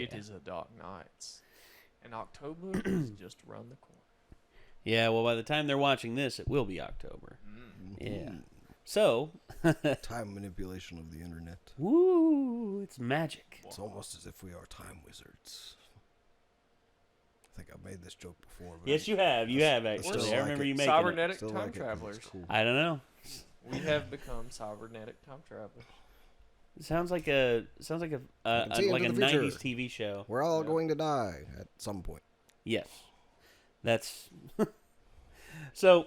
It is a dark night. And October is just around the corner. Yeah, well, by the time they're watching this, it will be October. Yeah. So. Time manipulation of the internet. Woo, it's magic. It's almost as if we are time wizards. I think I've made this joke before. But Yes, you have. You have, actually. I remember you making it. Cybernetic time travelers. Cool. I don't know. We have become cybernetic time travelers. It sounds like a see like a into the future. 90s TV show. We're all going to die at some point. Yes. That's So,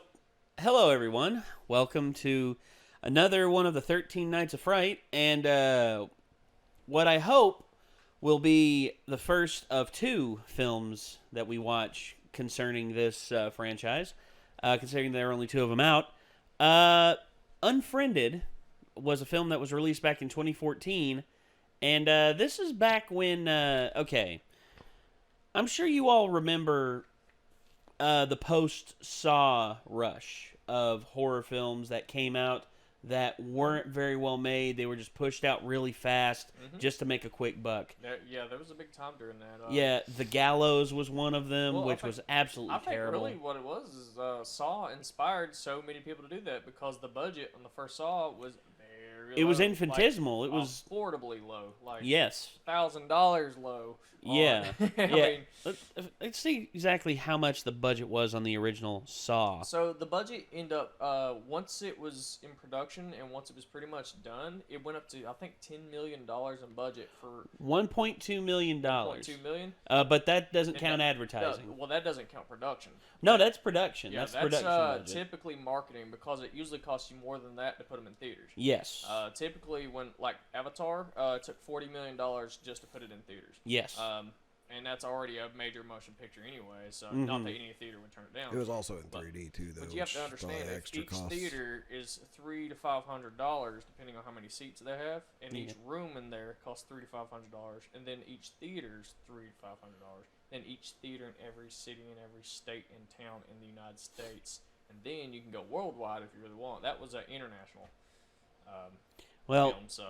hello everyone. Welcome to another one of the 13 Nights of Fright, and what I hope will be the first of two films that we watch concerning this franchise, considering there are only two of them out. Unfriended was a film that was released back in 2014, and this is back when, okay, I'm sure you all remember the post-Saw rush of horror films that came out that weren't very well made. They were just pushed out really fast just to make a quick buck. There was a big time during that. Yeah, The Gallows was one of them, which was absolutely terrible. I think really what it was is Saw inspired so many people to do that because the budget on the first Saw was very low. It was infinitesimal. Like, it was affordably low. Like yes, $1,000 low. Yeah, I yeah. mean, let's see exactly how much the budget was on the original Saw. So the budget ended up once it was in production and once it was pretty much done, it went up to I think $10 million in budget for $1.2 million. $1.2 million. But that doesn't count advertising. Well, that doesn't count production. No, that's production. Yeah, that's production budget. Typically marketing because it usually costs you more than that to put them in theaters. Yes. Typically, when like Avatar, it took $40 million just to put it in theaters. Yes. And that's already a major motion picture anyway, so not that any theater would turn it down. It was also in 3D too, though. But you have to understand, if each theater is $300 to $500, depending on how many seats they have, and each room in there costs $300 to $500, and then each theater's $300 to $500, then each theater in every city and every state and town in the United States, and then you can go worldwide if you really want. That was an international film, so.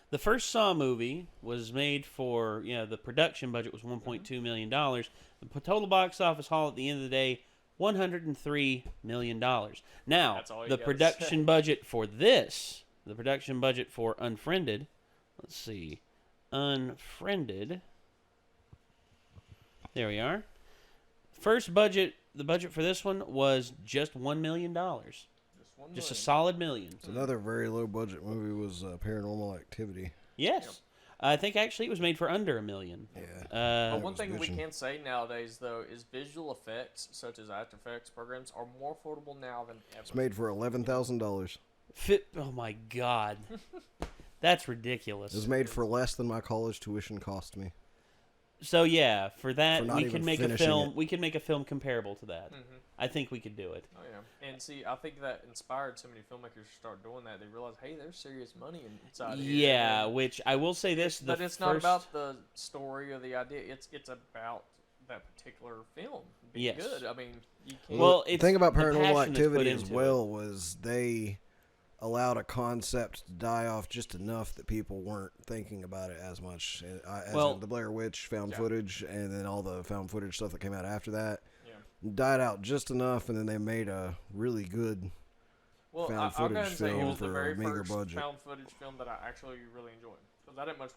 The first Saw movie was made for, the production budget was $1.2 million. The total box office haul at the end of the day, $103 million. Now, the production budget for this, the production budget for Unfriended, let's see, Unfriended, there we are. The budget for this one was just $1 million. Just a solid $1 million. Another very low budget movie was Paranormal Activity. Yes. Yep. I think actually it was made for under $1 million. Yeah. But one thing we can say nowadays, though, is visual effects, such as After Effects programs, are more affordable now than ever. It's made for $11,000. Oh, my God. That's ridiculous. It was made for less than my college tuition cost me. So, yeah, for that, we can make a film. It. We can make a film comparable to that. I think we could do it. Oh, yeah. And see, I think that inspired so many filmmakers to start doing that. They realized, hey, there's serious money inside here. Yeah, which I will say this. But it's not about the story or the idea. It's about that particular film being good. I mean, you can't. Well, the thing about Paranormal Activity as well was they allowed a concept to die off just enough that people weren't thinking about it as much. As in the Blair Witch found footage and then all the found footage stuff that came out after that. Died out just enough, and then they made a really good found footage film for a meager budget. Found footage film that I actually really enjoyed because I didn't much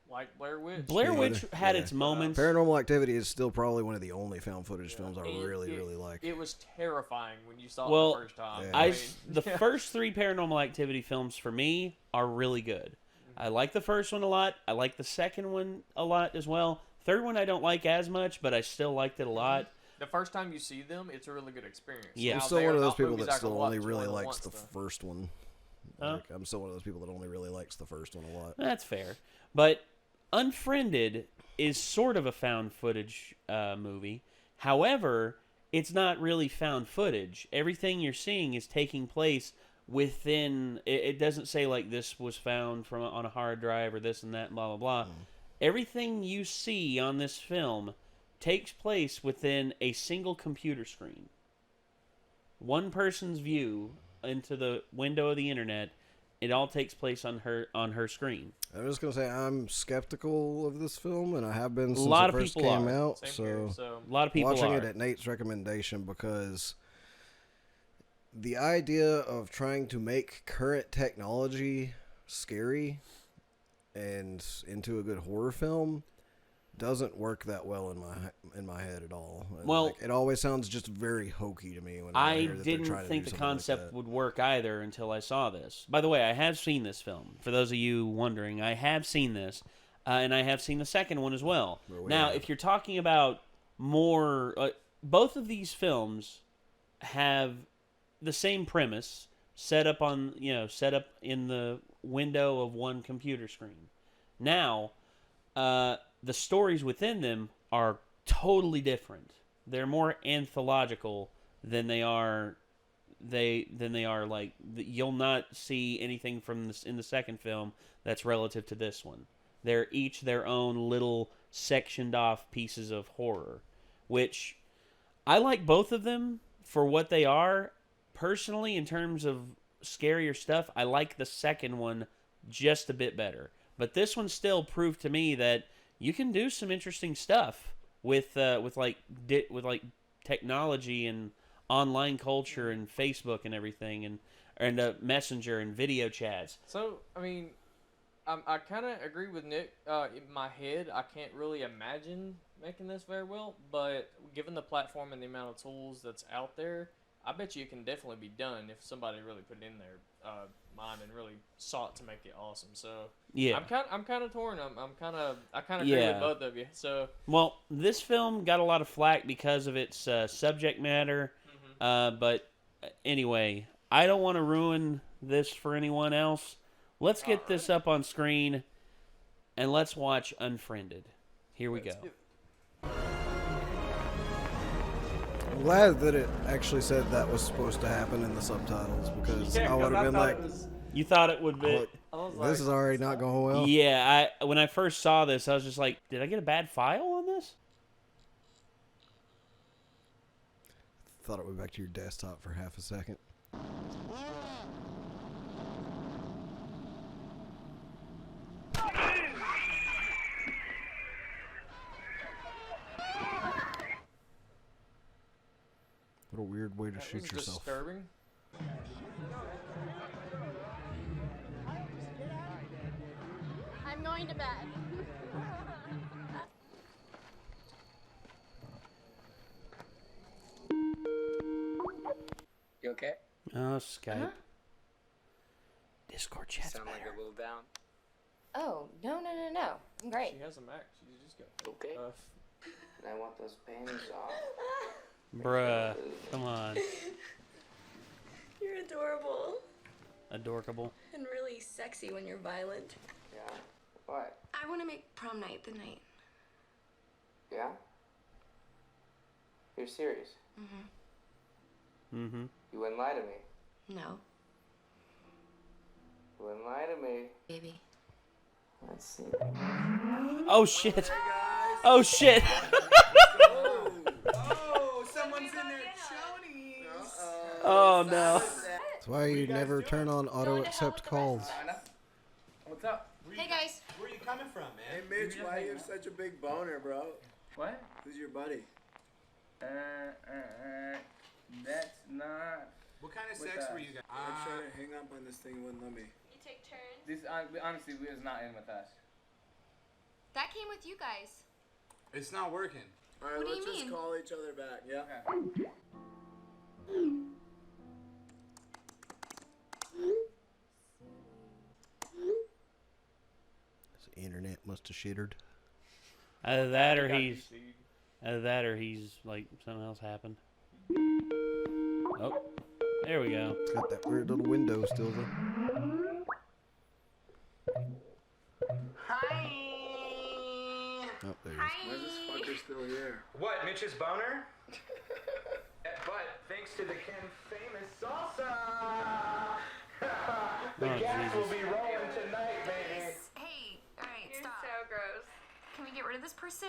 like Blair Witch. Blair Witch had its moments. Paranormal Activity is still probably one of the only found footage films I really like. It was terrifying when you saw it the first time. Yeah. The first three Paranormal Activity films for me are really good. I like the first one a lot. I like the second one a lot as well. Third one I don't like as much, but I still liked it a lot. The first time you see them, it's a really good experience. Yeah. I'm still one of those people that still only really likes the first one. I'm still one of those people that only really likes the first one a lot. That's fair. But Unfriended is sort of a found footage movie. However, it's not really found footage. Everything you're seeing is taking place within. It doesn't say like this was found on a hard drive or this and that and blah blah blah. Everything you see on this film takes place within a single computer screen. One person's view into the window of the internet It all takes place on her screen. I'm just gonna say I'm skeptical of this film, and I have been since a lot it of first people came are. out. So A lot of people watching are. it at Nate's recommendation, because the idea of trying to make current technology scary and into a good horror film doesn't work that well in my head at all. Well, like, it always sounds just very hokey to me when I hear that they're didn't trying to think do the something like concept that. would work either until I saw this. By the way, I have seen this film. For those of you wondering, I have seen this, and I have seen the second one as well. Now, if you're talking about more, both of these films have the same premise set up in the window of one computer screen. Now, the stories within them are totally different. They're more anthological than they are. Like, you'll not see anything from this in the second film that's relative to this one. They're each their own little sectioned off pieces of horror, which I like both of them for what they are. Personally, in terms of scarier stuff, I like the second one just a bit better. But this one still proved to me that you can do some interesting stuff with technology and online culture and Facebook and everything, and Messenger and video chats. So, I mean, I kind of agree with Nick. In my head, I can't really imagine making this very well, but given the platform and the amount of tools that's out there, I bet you it can definitely be done if somebody really put it in their mind and really sought to make it awesome. So yeah, I'm kind of torn. I kind of agree with both of you. So well, this film got a lot of flack because of its subject matter. But anyway, I don't want to ruin this for anyone else. Let's get this up on screen, and let's watch Unfriended. Here we go. I'm glad that it actually said that was supposed to happen in the subtitles, because I would have been like, you thought it would be. This is already not going well. Yeah, when I first saw this, I was just like, did I get a bad file on this? Thought it went back to your desktop for half a second. What a weird way to shoot yourself. Disturbing. I'm going to bed. You okay? Oh, Skype. Discord chat's Sound better. like a little down. Oh, no. I'm great. She has a Mac. She just got Okay. I want those panties off. Bruh, come on. You're adorable Adorkable. and really sexy when you're violent. Yeah? What? I want to make prom night the night. Yeah? You're serious? Mm-hmm. You wouldn't lie to me. No, You wouldn't lie to me. baby. Let's see. Oh, shit. Oh, shit. Oh, someone's in their chonies. Oh, no. That's why you never turn on auto-accept calls. What's up? Hey, guys. Where are you coming from, Hey man? Mitch, why you have such a big boner, bro? What? Who's your buddy? That's not. What kind of With sex us. were you guys? I'm trying to hang up on this thing, it wouldn't let me. You take turns. This honestly is not in with us. That came with you guys. It's not working. Alright, What do let's you just mean? call each other back, yeah? Okay. The internet must have shittered. Either that or he's like something else happened. Oh, there we go. It's got that weird little window still there. Hi. Oh, there he is. Why is this fucker still here? What, Mitch's boner? But thanks to the Ken famous salsa, the Oh, gas Jesus. will be rolling tonight, baby. Hey, all right, You're stop. so gross. Can we get rid of this person?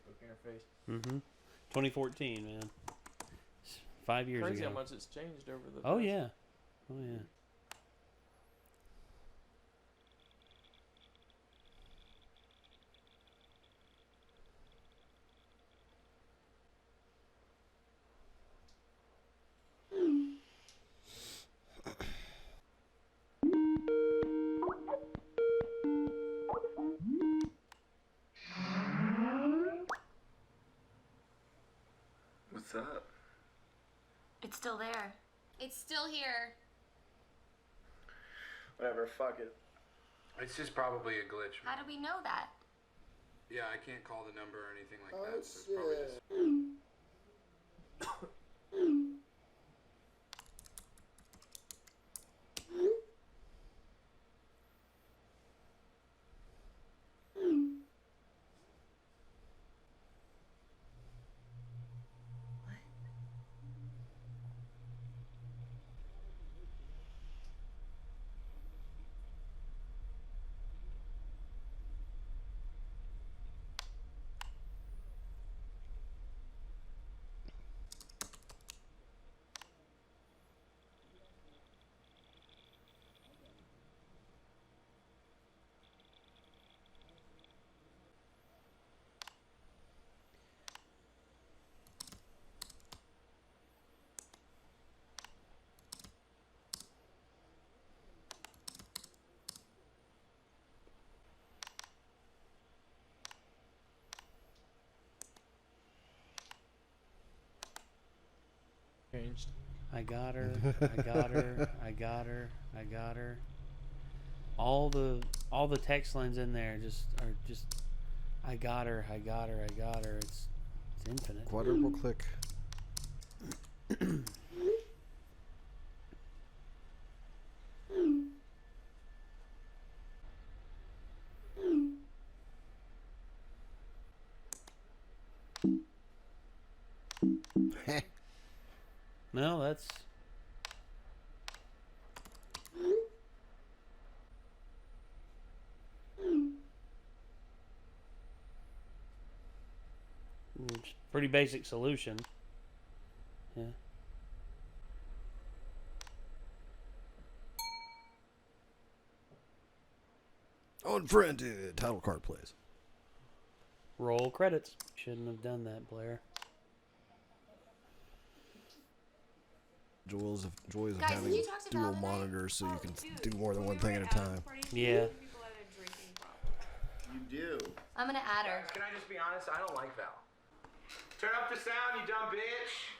Facebook interface. Mm-hmm. 2014, man. 5 years Crazy ago. how much it's changed over the. Oh yeah. Oh yeah. What's up? It's still there. It's still here. Whatever, fuck it. It's just probably a glitch. How do we know that? Yeah, I can't call the number or anything like Oh, that. So it's probably just... Changed. I got her. I got her. I got her. I got her. All the text lines in there are just. I got her. I got her. I got her. It's infinite. Quadruple click. No, that's. Pretty basic solution. Yeah. Unfriended. Title card, please. Roll credits. Shouldn't have done that, Blair. Joys of Guys, having did you talk to dual Val today? monitors so you can do more than one thing at a time. Yeah. You do. I'm gonna add her. Can I just be honest? I don't like Val. Turn up the sound, you dumb bitch.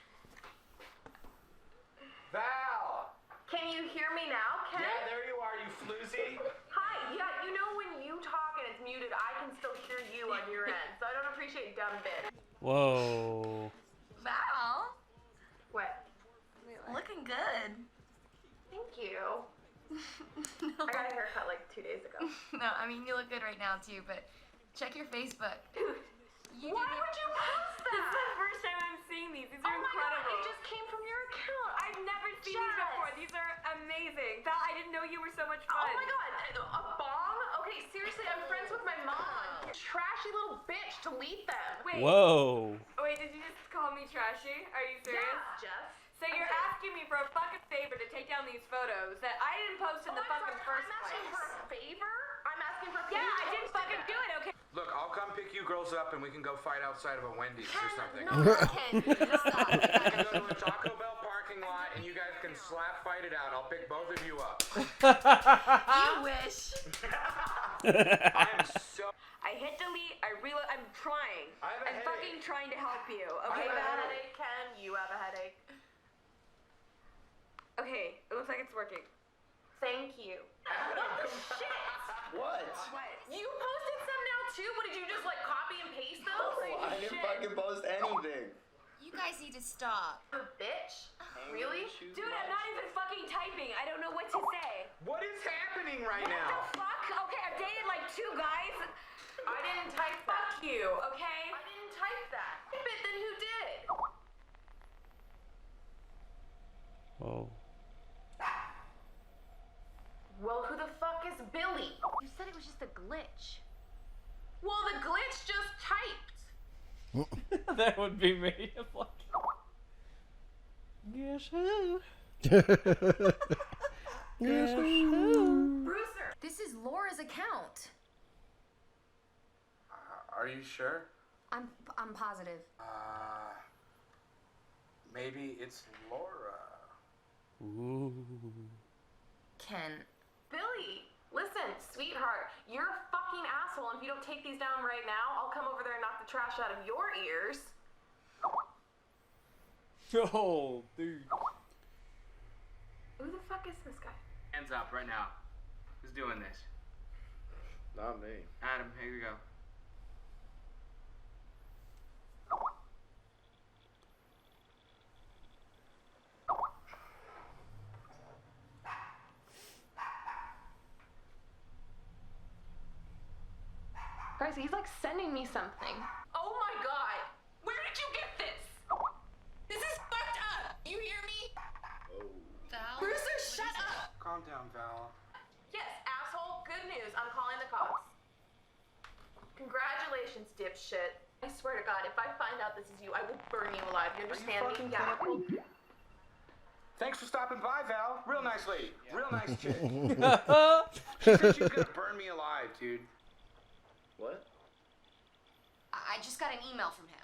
Val! Can you hear me now, Ken? Yeah, there you are, you floozy. Hi, yeah, you know when you talk and it's muted, I can still hear you on your end, so I don't appreciate dumb bitch. Whoa. Val, What? looking good. Thank you. I got a haircut like 2 days ago. No, I mean you look good right now too, but check your Facebook. Why would you post that? This is the first time I'm seeing these. These are Oh my incredible. god, it just came from your account. I've never seen these before. These are amazing. Val, I didn't know you were so much fun. Oh my god, a bong? Okay, seriously, I'm friends with my mom. Trashy little bitch, delete them. Wait. Whoa. Wait, did you just call me trashy? Are you serious? Yeah, Jeff. So you're asking me for a fucking favor to take down these photos that I didn't post in the fucking first I'm asking place. for a favor? I'm asking for a Yeah, favor. I didn't fucking do it, okay? Look, I'll come pick you girls up and we can go fight outside of a Wendy's or something. No, Ken, stop. We can go to a Taco Bell parking lot and you guys can slap fight it out. I'll pick both of you up. You wish. I am so... I hit delete, I'm trying. I have a I'm headache. fucking trying to help you, I okay, have a Val? Headache, Ken. You have a headache. Okay, it looks like it's working. Thank you. What the shit? What? What? You posted some now too? What did you just like copy and paste those? I didn't fucking post anything. You guys need to stop. You bitch. Really? Dude, I'm not even fucking typing. I don't know what to say. What is happening right What now? the fuck? Okay, I've dated like 2 guys. I didn't type that. Fuck you, okay? I didn't type that. But then who did? Whoa. Well, who the fuck is Billy? You said it was just a glitch. Well, the glitch just typed. That would be me. I'm like, guess who? Guess who? Brewster, this is Laura's account. Are you sure? I'm positive. Maybe it's Laura. Ooh. Ken. Billy, listen, sweetheart, you're a fucking asshole, and if you don't take these down right now, I'll come over there and knock the trash out of your ears. Oh, dude. Who the fuck is this guy? Hands up right now. Who's doing this? Not me. Adam, here you go. Guys, he's like sending me something. Oh my god! Where did you get this? This is fucked up! You hear me? Val? Brewster, shut up! Calm down, Val. Yes, asshole, good news. I'm calling the cops. Congratulations, dipshit. I swear to God, if I find out this is you, I will burn you alive. You understand me? Yeah. Thanks for stopping by, Val. Real nice lady. Real nice chick. She said she was gonna burn me alive, dude. What? I just got an email from him.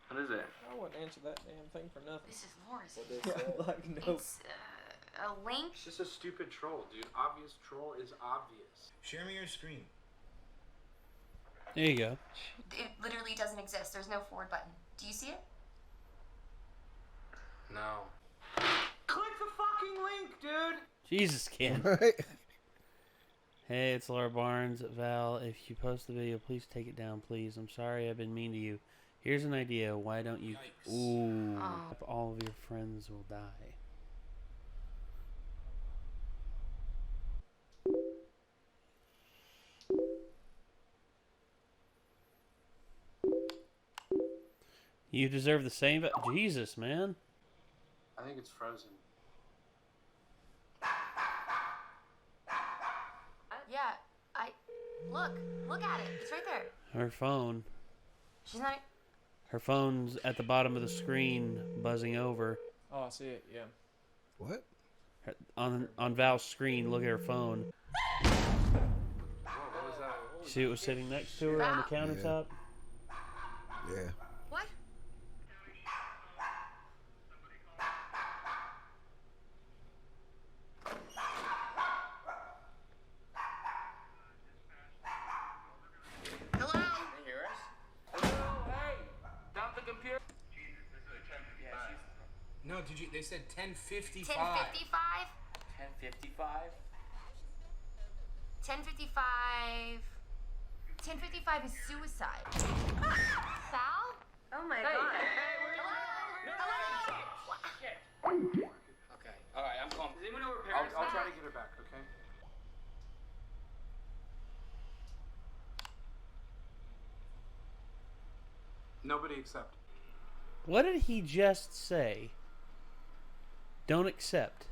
What is it? I wouldn't answer that damn thing for nothing. This is Laura's. Yeah, like, no. It's a link. It's just a stupid troll, dude. Obvious troll is obvious. Share me your screen. There you go. It literally doesn't exist. There's no forward button. Do you see it? No. Click the fucking link, dude! Jesus, Ken. Right? Hey, it's Laura Barnes. Val, if you post the video, please take it down, please. I'm sorry I've been mean to you. Here's an idea. Why don't you... Yikes. Ooh. Oh. All of your friends will die. You deserve the same... Jesus, man. I think it's frozen. Yeah. Look at it. It's right there. Her phone. She's not. Her phone's at the bottom of the screen, buzzing over. Oh, I see it, yeah. What? On Val's screen, look at her phone. Whoa, what was that? See what was sitting next to her on the countertop? Yeah. What? Hello? Can you hear us? Hello, hey! Dump the computer. No, did you? They said 10:55. 10:55. 10:55. 10:55. 10:55 is suicide. Val? Oh my Hey, god. hey, where are you? Hello? Okay, alright, I'm calm. Does anyone know where Paris I'll is? try to get her back, okay? Nobody accept. What did he just say? Don't accept.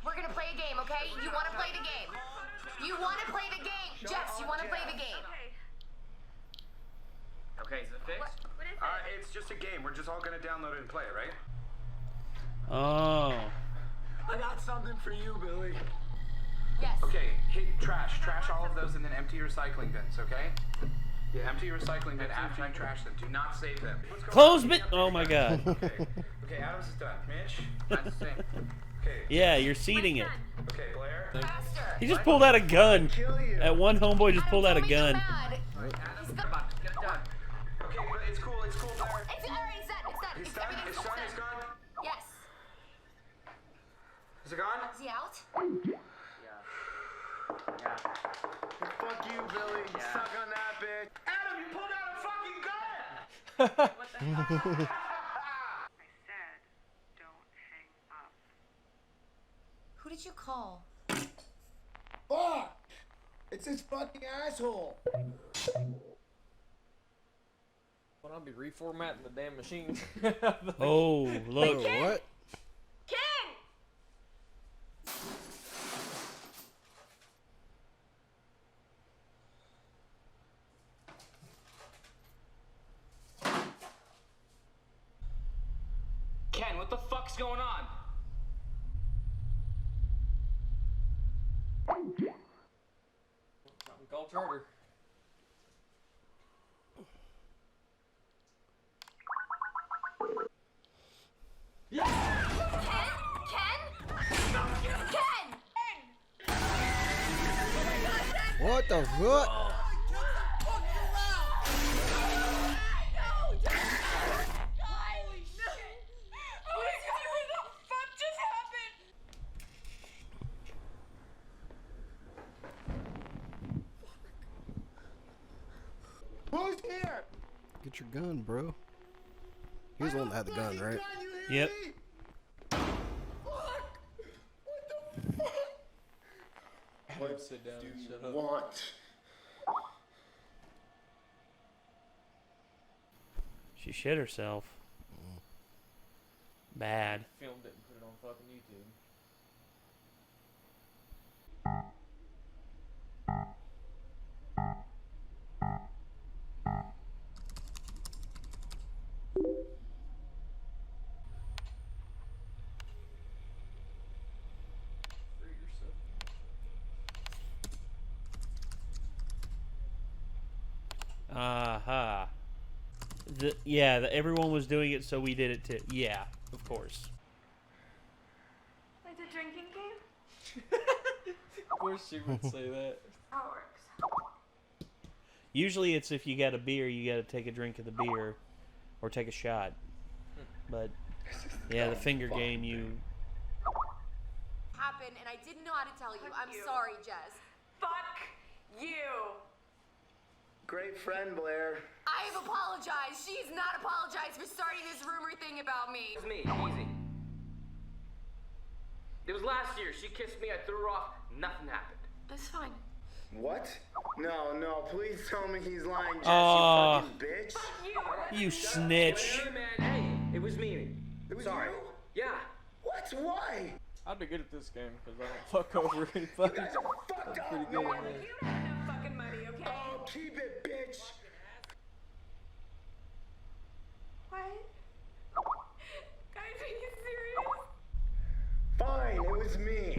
We're gonna play a game, okay? You wanna play the game? You wanna play the game? Jess, you wanna play the game? Okay, is it fixed? What is it? It's just a game. We're just all gonna download it and play it, right? Oh. I got something for you, Billy. Yes. Okay, hit trash. Trash all of those and then empty your recycling bins, okay? Yeah, empty your recycling bin after you trash them. Do not save them. Close bit. Oh my god. Okay, Adams is done. Mitch? That's the same. Okay. Yeah, you're seating it. Okay, Blair? Faster. He just pulled out a gun. That one homeboy just pulled out a Don't make him gun. mad. Adam, come on, get it done. Okay, but it's cool, Blair. It's alright, it's done. It's done? Everything's It's done? done. It's gone? Yes. Is it gone? Is he out? Yeah. Fuck you, Billy. Yeah. Suck on that, bitch. Adam, you pulled out a fucking gun! What the hell? I said, don't hang up. Who did you call? Fuck! It's this fucking asshole! Well, I'll be reformatting the damn machine. Oh, look. Oh, what? King! What the fuck's going on? Call charter. What the fuck? Who's here? Get your gun, bro. He was the one that had the gun, right? Yep. What Sit down do and you shut up. want? She shit herself. Bad. Filmed it and put it on fucking YouTube. Free yourself. Aha. Everyone was doing it, so we did it too. Yeah, of course. Like the drinking game? Of course she would say that. How it works. Usually it's if you got a beer, you got to take a drink of the beer or take a shot. But yeah, the finger game, you... Happened, and I didn't know how to tell you. I'm sorry, Jess. Fuck you! Great friend, Blair. I have apologized. She's not apologized for starting this rumor thing about me. It was me, easy. It was last year. She kissed me, I threw her off, nothing happened. That's fine. What? No, please tell me he's lying, Jess, Aw. you fucking bitch. You snitch. Whatever, man. Hey, it was me. It was Sorry. you? Yeah. What? Why? I'd be good at this game because I don't fuck over anybody. You guys are fucked I'm up, pretty good man. at it. You don't have enough fucking money, okay? Oh, keep it, bitch. What? Guys, are you serious? Fine, it was me.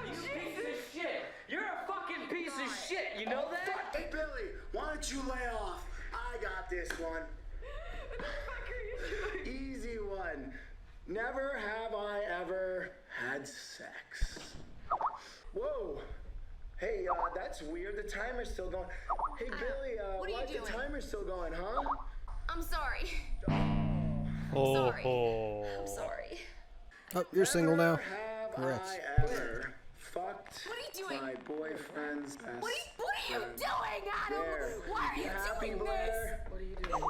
You piece of shit. You're a fucking piece of shit. You know that? Hey, Billy, why don't you lay off? I got this one. What the fuck are you doing? Easy one. Never have I ever had sex. Whoa. Hey, that's weird. The timer's still going. Hey, Billy, what are you why's the doing? timer still going, huh? I'm sorry. Oh, Sorry. oh. I'm sorry. Oh, you're single now. Never have Congrats. I ever fucked What are you doing? my boyfriend's best What are you friend. doing, Adam? There. Why are you happy, doing Blair? this? What are you doing?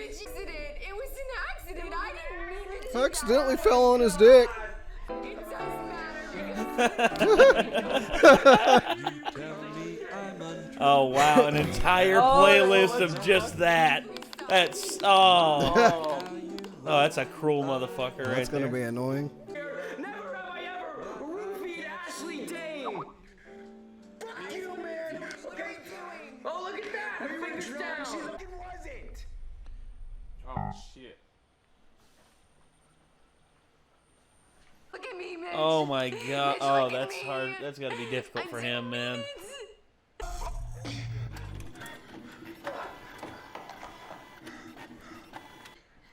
Is he serious? Accident. It was an accident. I didn't mean to do Accidentally that. fell on his dick. It doesn't matter because Oh, wow. An entire playlist of just that. That's... Oh. Oh, that's a cruel motherfucker right That's gonna there. be annoying. Never have I ever roofied Ashley Dane. Fuck you, man. What are you doing? Oh, look at that. Her We were fingers drunk. down. She fucking wasn't. Oh shit. look at me, Mitch. Oh, my God. Mitch, Oh, look at that's me. hard. That's got to be difficult for him, man.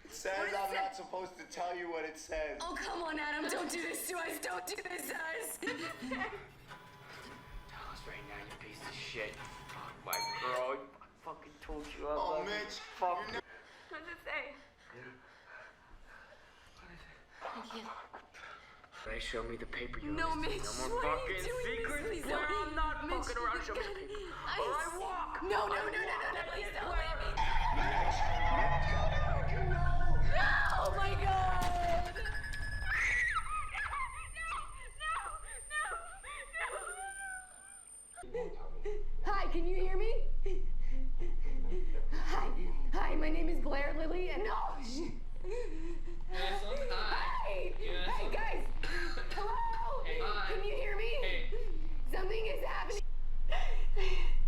It says I'm not supposed to tell you what it says. Oh, come on, Adam. Don't do this to us. Don't do this to us. Tell us right now, you piece of shit. Fuck my girl. I fucking told you I Oh, love you. Mitch. Fuck. you're What does it say? Ray, show me the paper you No, listed. Mitch. No more Why are you fucking doing this? secrets. Please Blair, don't. I'm not Mitch, fucking around. you Show me the gotta- paper. I- Or I walk. No, please don't leave me. Oh my God. Hi, can you hear me? Hi, my name is Blair Lily, and Hi, guys. Hello. Can you hear me? Something is happening.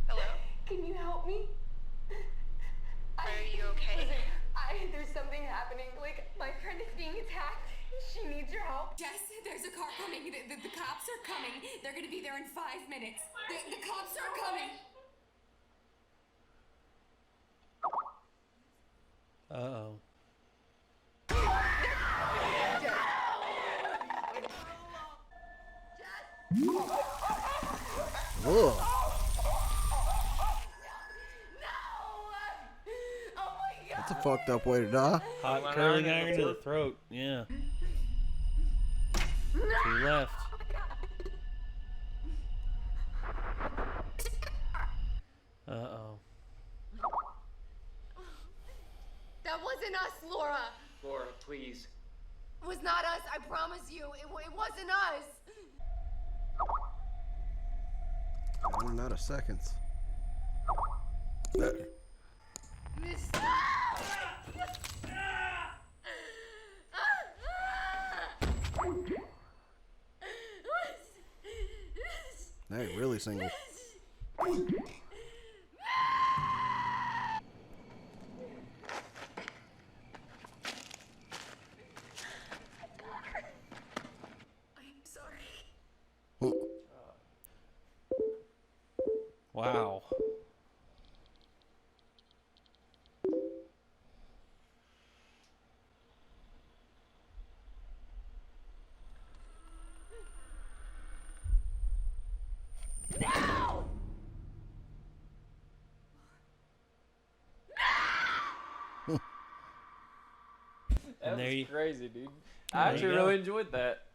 Hello. Can you help me? Are you okay? Listen, there's something happening. Like, my friend is being The cops are coming. They're gonna be there in 5 minutes. The cops are coming. Uh-oh. Ugh. That's a fucked up way to die. Hot curling iron to the throat. Yeah. 2 left. Uh-oh. That wasn't us, Laura. Laura, please. It was not us. I promise you. It wasn't us. Running out of seconds. Hey, really single. I'm sorry. Wow. That there was crazy, dude. I actually really enjoyed that.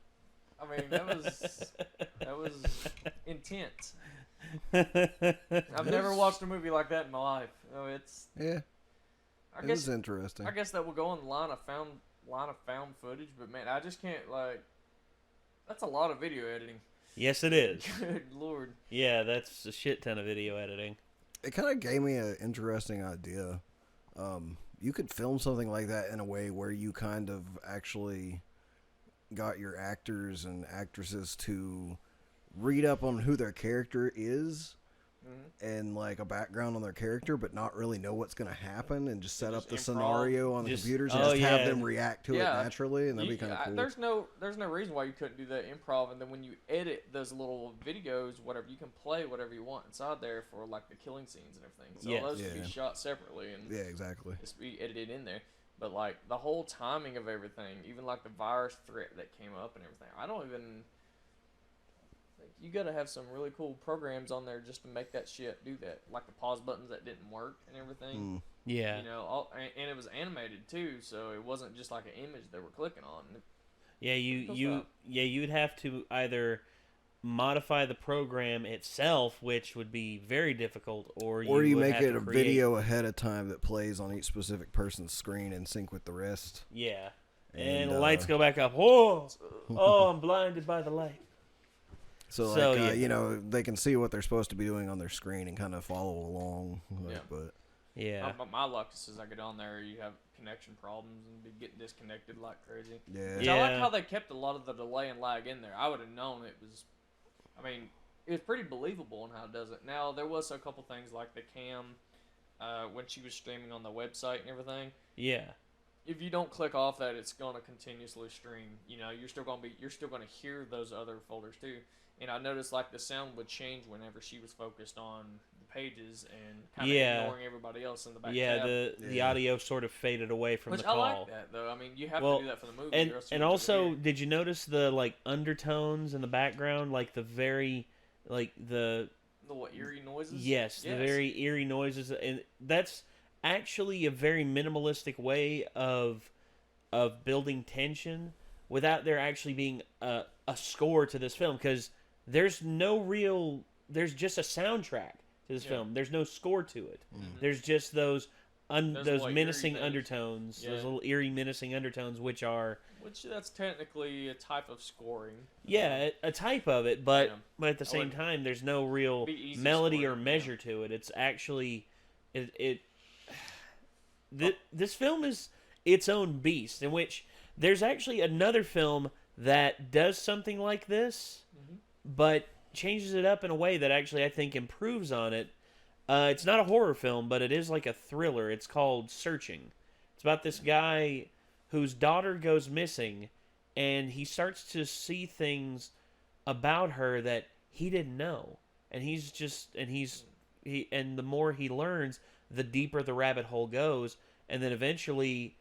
I mean, that was intense. I've never watched a movie like that in my life. Oh, it's it was interesting. I guess that will go on the line of found footage, but man, I just can't that's a lot of video editing. Yes, it is. Good lord. Yeah, that's a shit ton of video editing. It kind of gave me an interesting idea. You could film something like that in a way where you kind of actually got your actors and actresses to read up on who their character is and like a background on their character, but not really know what's going to happen, and just set up the scenario on the computers and just have them react to it naturally, and that'd be kind of cool. There's no reason why you couldn't do that improv, and then when you edit those little videos, whatever, you can play whatever you want inside there for like the killing scenes and everything. So those can be shot separately and exactly, just be edited in there. But like the whole timing of everything, even like the virus threat that came up and everything, I don't even. You gotta have some really cool programs on there just to make that shit do that, like the pause buttons that didn't work and everything. Yeah, you know, and it was animated too, so it wasn't just like an image they were clicking on. Yeah, you'd have to either modify the program itself, which would be very difficult, or you make it a video ahead of time that plays on each specific person's screen in sync with the rest. Yeah, and the lights go back up. Oh, I'm blinded by the light. So you know, they can see what they're supposed to be doing on their screen and kind of follow along. But my luck is I get on there, you have connection problems and be getting disconnected like crazy. Yeah. I like how they kept a lot of the delay and lag in there. I would have known it was. I mean, it was pretty believable in how it does it. Now there was a couple things like the cam when she was streaming on the website and everything. Yeah. If you don't click off that, it's gonna continuously stream. You know, you're still gonna hear those other folders too. And I noticed like the sound would change whenever she was focused on the pages and kind of ignoring everybody else in the back. The audio sort of faded away from the call. I like that though. I mean, you have to do that for the movie. And also, did you notice the like undertones in the background, like the very, like the eerie noises? Yes, the very eerie noises, and that's actually a very minimalistic way of building tension without there actually being a score to this film, because there's just a soundtrack to this film. There's no score to it. There's just those menacing undertones, those little eerie menacing undertones, which that's technically a type of scoring. Yeah, a type of it, but at the same time, there's no real melody or measure to it. It's actually this film is its own beast, in which there's actually another film that does something like this, but changes it up in a way that actually I think improves on it. It's not a horror film, but it is like a thriller. It's called Searching. It's about this guy whose daughter goes missing, and he starts to see things about her that he didn't know, and and the more he learns, the deeper the rabbit hole goes, and then eventually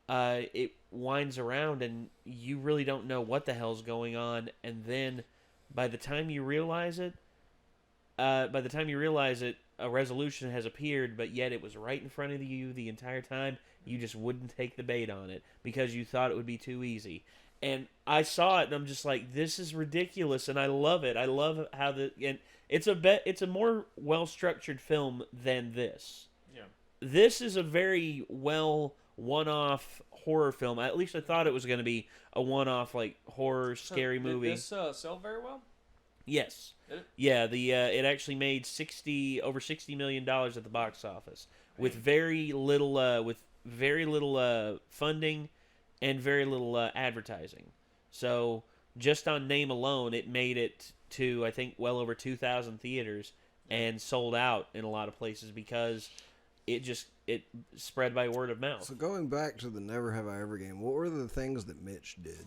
it winds around, and you really don't know what the hell's going on, and then by the time you realize it, a resolution has appeared, but yet it was right in front of you the entire time. You just wouldn't take the bait on it because you thought it would be too easy. And I saw it, and I'm just like, this is ridiculous, and I love it. I love how and it's a more well-structured film than this. Yeah. This is a very well one-off horror film. At least I thought it was going to be a one-off, like, horror, scary movie. Did this sell very well? Yes. Did it? Yeah, it actually made over $60 million at the box office with very little funding and very little advertising. So just on name alone, it made it to, I think, well over 2,000 theaters and sold out in a lot of places because it spread by word of mouth. So going back to the Never Have I Ever game, what were the things that Mitch did?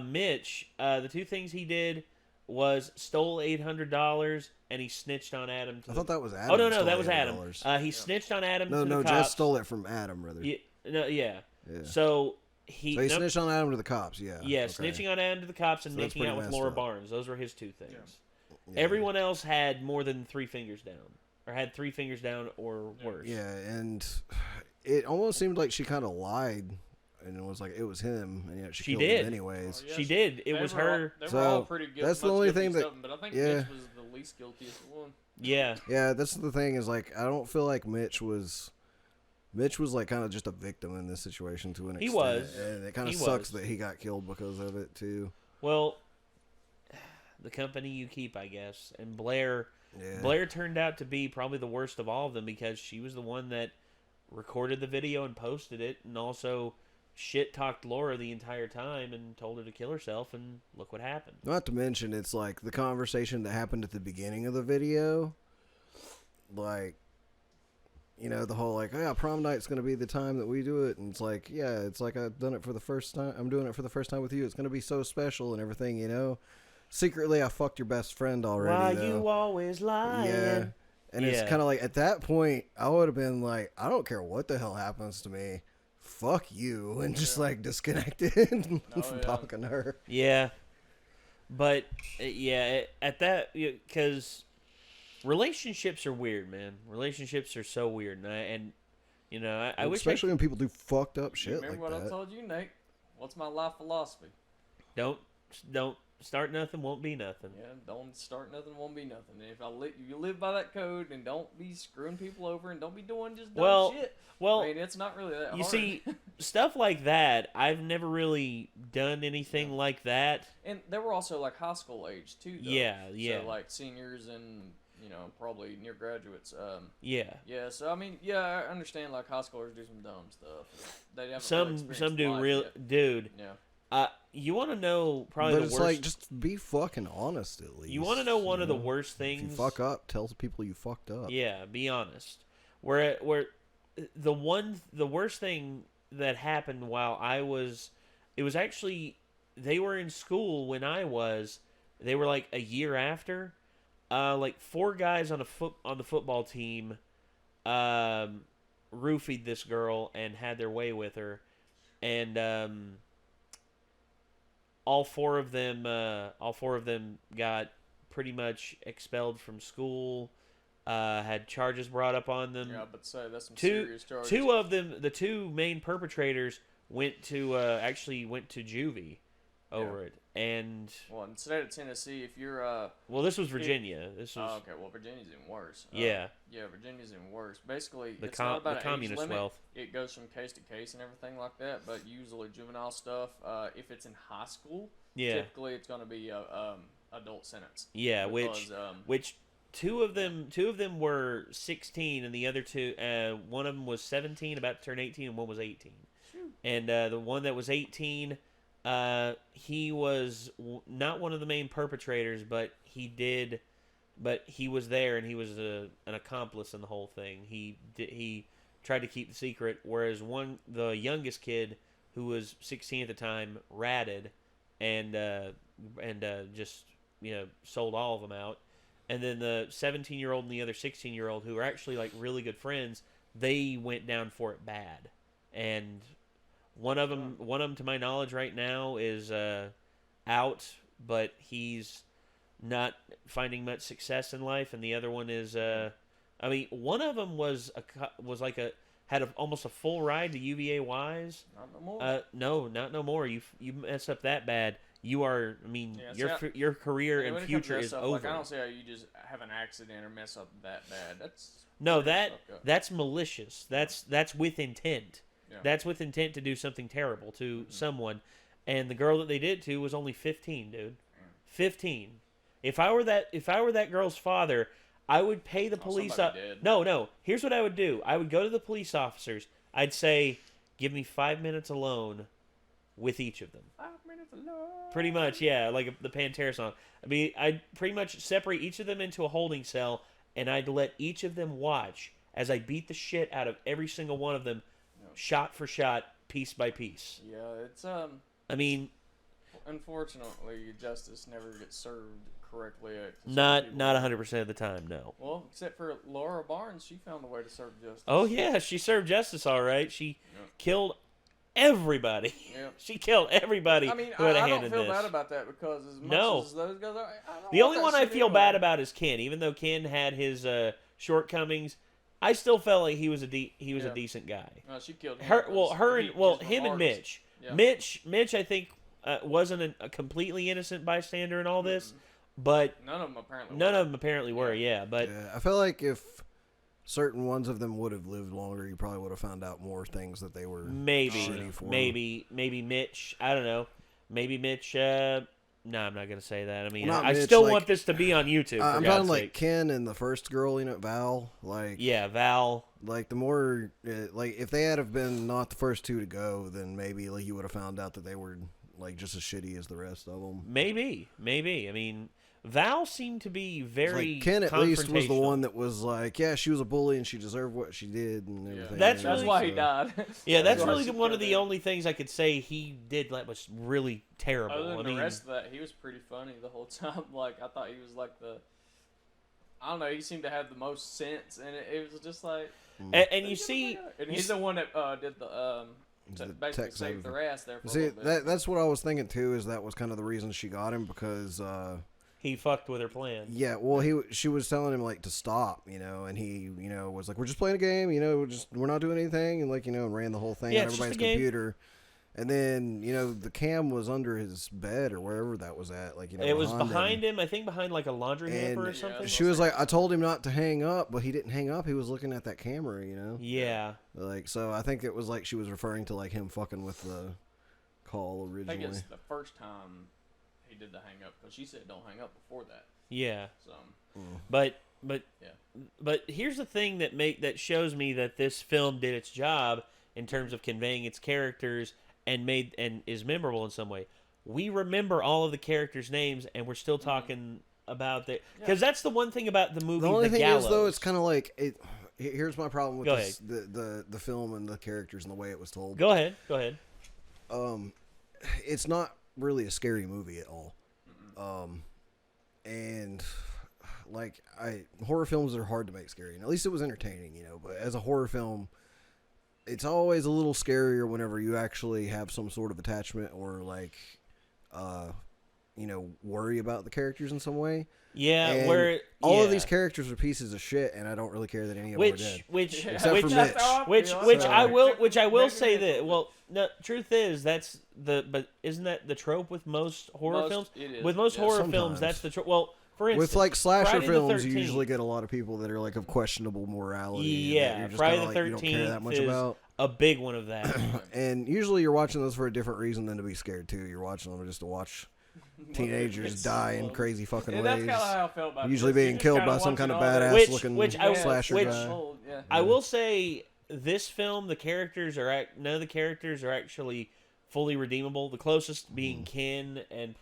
Mitch, the two things he did was stole $800 and he snitched on Adam. I thought that was Adam. Oh no, that was Adam. He snitched on Adam. No, to the cops. Jess stole it from Adam, brother. Yeah. So he snitched on Adam to the cops. Yeah. Yeah, okay. Snitching on Adam to the cops and making out with Laura Barnes. Those were his two things. Yeah. Everyone else had more than 3 fingers down, or had 3 fingers down or worse. Yeah, and it almost seemed like she kind of lied. And it was like it was him, and yet she killed him anyways. Oh, yeah, she did. It was her. They were all pretty good. That's the only thing that. But I think Mitch was the least guiltiest one. Yeah. Yeah, that's the thing is like I don't feel like Mitch was like kind of just a victim in this situation to an extent. He was. And it kind of sucks that he got killed because of it too. Well, the company you keep, I guess, and Blair turned out to be probably the worst of all of them because she was the one that recorded the video and posted it, and also shit talked Laura the entire time and told her to kill herself, and look what happened. Not to mention, it's like the conversation that happened at the beginning of the video, like, you know, the whole like, oh yeah, prom night's gonna be the time that we do it, and it's like, yeah, it's like I've done it for the first time. I'm doing it for the first time with you. It's gonna be so special and everything, you know. Secretly, I fucked your best friend already. Why though. You always lying? Yeah, and it's kind of like at that point, I would have been like, I don't care what the hell happens to me. Fuck you, and just like disconnected from talking to her. Yeah, but at that, because relationships are weird, man. Relationships are so weird, and I wish, especially when people do fucked up shit like that. Remember what I told you, Nate? What's my life philosophy? Don't start nothing, won't be nothing. Yeah, don't start nothing, won't be nothing. And if you live by that code, and don't be screwing people over, and don't be doing just dumb shit. Well, I mean, it's not really that hard. You see, stuff like that, I've never really done anything like that. And they were also like high school age too, though. Yeah. So like seniors and probably near graduates. Yeah. So I mean, I understand like high schoolers do some dumb stuff. They haven't some do real, dude. Yeah. You want to know probably but the it's worst. Like just be fucking honest at least. You want to know one of the worst things? If you fuck up, tell the people you fucked up. Yeah, be honest. Where the worst thing that happened while it was actually, they were in school when they were like a year after, like 4 guys on the football team, roofied this girl and had their way with her, and all four of them got pretty much expelled from school. Had charges brought up on them. Yeah, but say that's some serious charges. 2 of them, the 2 main perpetrators, went to juvie over it. And well, in the state of Tennessee, if you're well, this was Virginia. Okay. Well, Virginia's even worse. Yeah. Virginia's even worse. Basically, it's not about the communist age limit. wealth. It goes from case to case and everything like that. But usually juvenile stuff, if it's in high school, typically it's going to be adult sentence. Yeah, which 2 of them were 16, and the other 2, one of them was 17, about to turn 18, and one was 18. And the one that was 18, he was not one of the main perpetrators, but he was there, and he was an accomplice in the whole thing. He tried to keep the secret, whereas the youngest kid, who was 16 at the time, ratted and just sold all of them out. And then the 17-year-old and the other 16-year-old, who are actually like really good friends, they went down for it bad. And one of them, to my knowledge, right now is out, but he's not finding much success in life. And the other one is, one of them had almost a full ride to UVA Wise. Not no more. No, not no more. You mess up that bad. You are. Your career and future is over. Like, I don't see how you just have an accident or mess up that bad. That's malicious. That's with intent. Yeah. That's with intent to do something terrible to someone. And the girl that they did to was only 15, dude. 15. If I were that girl's father, I would pay the police. No. Here's what I would do. I would go to the police officers. I'd say, "Give me 5 minutes alone with each of them." 5 minutes alone. Pretty much, yeah, like the Pantera song. I'd pretty much separate each of them into a holding cell, and I'd let each of them watch as I beat the shit out of every single one of them, shot for shot, piece by piece. Yeah, it's unfortunately, justice never gets served correctly. Not 100% of the time, no. Well, except for Laura Barnes, she found a way to serve justice. Oh yeah, she served justice all right. She killed everybody. Yeah. She killed everybody who had a hand in this. I don't feel bad about that because as much as those guys are, the only one I feel bad about is Ken. Even though Ken had his shortcomings, I still felt like he was a decent guy. No, she killed him. Him and Mitch. Yeah. Mitch, I think wasn't a completely innocent bystander in all this, but none of them apparently were. Yeah, but I feel like if certain ones of them would have lived longer, you probably would have found out more things that they were shitty for. Maybe Mitch. I don't know. Maybe Mitch. No, I'm not gonna say that. I still want this to be on YouTube. I'm talking like Ken and the first girl, Val. Val. Like the more, if they had have been not the first two to go, then maybe you would have found out that they were just as shitty as the rest of them. Maybe. Val seemed to be very Ken at least was the one that was she was a bully and she deserved what she did and everything. That's why he died. Yeah, that's really one of the only things I could say he did that was really terrible. Other than the rest of that, he was pretty funny the whole time. I thought he was I don't know, he seemed to have the most sense, and it was just like... And you see... And he's the one that did the... basically saved their ass there for a little bit. That's what I was thinking too, is that was kind of the reason she got him, because... he fucked with her plan. Yeah, well, she was telling him to stop, and he, was like, "We're just playing a game, we're not doing anything," and ran the whole thing on everybody's computer. And then, the cam was under his bed or wherever that was at, it was behind him. I think behind a laundry hamper or something. She was like, "I told him not to hang up, but he didn't hang up. He was looking at that camera, Yeah. So I think it was she was referring to him fucking with the call originally. I think it's the first time he did the hang up, because she said don't hang up before that. Yeah. So, but here's the thing that shows me that this film did its job in terms of conveying its characters and is memorable in some way. We remember all of the characters' names, and we're still talking about that, because that's the one thing about the movie. The only thing Gallows. is, though, it's kind of here's my problem with the film and the characters and the way it was told. Go ahead. It's not really a scary movie at all. And horror films are hard to make scary, and at least it was entertaining, but as a horror film, it's always a little scarier whenever you actually have some sort of attachment or worry about the characters in some way. Yeah, and all of these characters are pieces of shit, and I don't really care that any of them are dead. Except for Mitch. I will say that. Well, no, truth is but isn't that the trope with most horror films? It is. With most horror films, that's the trope. Well, for instance, with slasher films, you usually get a lot of people that are of questionable morality. Yeah, Friday the 13th you don't care that much about. A big one of that. And usually you're watching those for a different reason than to be scared too. You're watching them just to watch teenagers die in crazy fucking ways. That's kind of how I felt about usually being killed by some kind of badass looking slasher guy. I will say, this film, none of the characters are actually fully redeemable. The closest being Ken and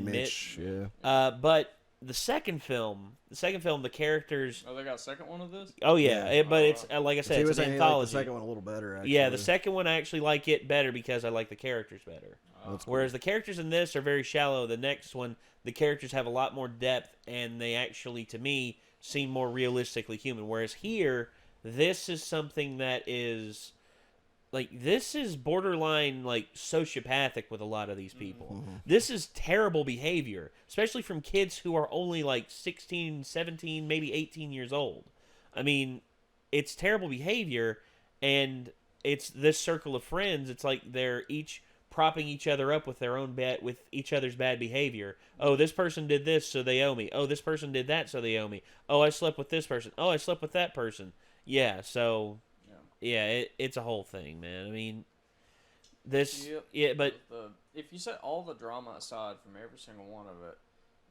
Mitch. Yeah. But the second film, the characters. Oh, they got a second one of this? Oh yeah, but it's like I said, it's an anthology. The second one a little better. Actually. Yeah, the second one I actually like it better because I like the characters better. Whereas the characters in this are very shallow. The next one, the characters have a lot more depth, and they actually, to me, seem more realistically human. Whereas here, this is something that is... Like, this is borderline, like, sociopathic with a lot of these people. Mm-hmm. This is terrible behavior, especially from kids who are only, like, 16, 17, maybe 18 years old. I mean, it's terrible behavior, and it's this circle of friends. It's like they're each propping each other up with their own with each other's bad behavior. Oh, this person did this, so they owe me. Oh, this person did that, so they owe me. Oh, I slept with this person. Oh, I slept with that person. Yeah, so... Yeah, it's a whole thing, man. I mean, this... Yep. Yeah, but... If you set all the drama aside from every single one of it,